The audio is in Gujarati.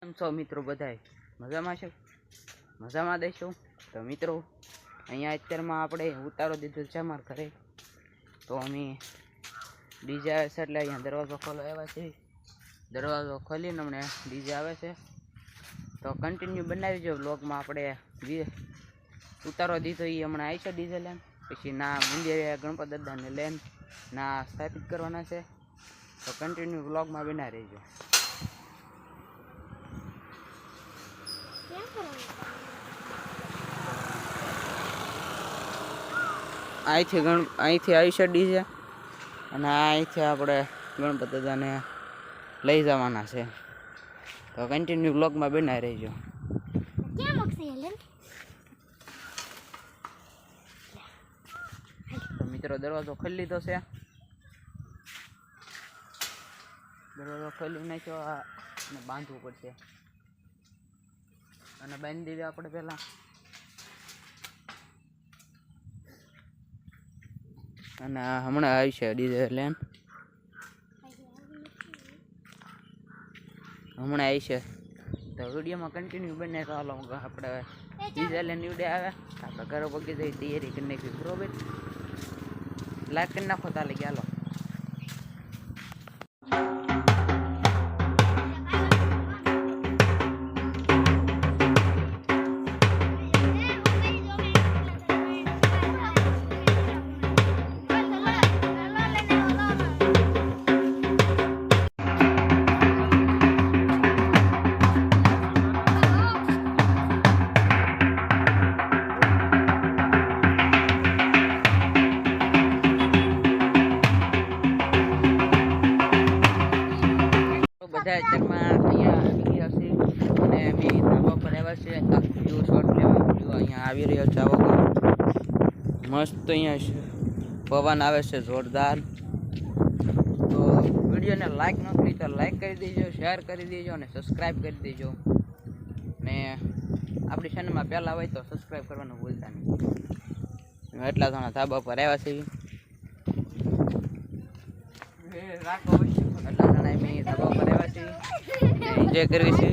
કેમ છો મિત્રો બધાય મજામાં છો? મજામાં દેશો તો મિત્રો અહીંયા અત્યારમાં આપણે ઉતારો દીધો છે માર ઘરે તો અમે ડીજે આવે છે એટલે અહીંયા દરવાજો ખોલો આવ્યા છે દરવાજો ખોલીને હમણે ડીજે આવે છે તો કન્ટિન્યુ બનાવી જો વ્લોગમાં આપણે ઉતારો દીધો એ હમણાં આવી છે ડીજે લઈને પછી ના મંદિરે ગણપત દાદાને લઈને ના સ્થાપિત કરવાના છે તો કન્ટિન્યુ વ્લોગમાં બના રહેજો અહીંથી આવી છે ડીજે અને અહીંથી આપણે ગણપત દાદાને લઈ જવાના છે તો કન્ટિન્યુ બ્લોગમાં બનાવી રહેજો તો મિત્રો દરવાજો ખોલી લીધો છે દરવાજો ખોલી નાખ્યો અને બાંધવું પડશે અને બાંધી દેવી આપણે પહેલાં અને હમણાં આવી છે ડીજે લેન હમણાં આવી છે તો વિડીયોમાં કન્ટિન્યુ બને તો હાલો આપણે ડીજે લેન વિડીયો આવે આપણે ઘરે પગી જઈ તૈયારી કરી નાખી બરોબર લાઈક કરી નાખો તાલે કે હાલો બધા અત્યારમાં અહીંયા આવી રહ્યા છે અને મેં ધાબા પર આવ્યા છે વ્યૂ શોટ લેવા વ્યૂ અહીંયા આવી રહ્યો છે આવો મસ્ત અહીંયા પવન આવે છે જોરદાર તો વિડીયોને લાઈક ન કરી તો લાઈક કરી દેજો શેર કરી દેજો અને સબસ્ક્રાઈબ કરી દેજો ને આપણી ચેનલમાં પહેલાં હોય તો સબસ્ક્રાઈબ કરવાનું ભૂલતા નહીં એટલા જણા ધાબા પર આવ્યા છે રાખો એટલા જણા મેં ધાબા પર આવ્યા છે એન્જોય કરવી છે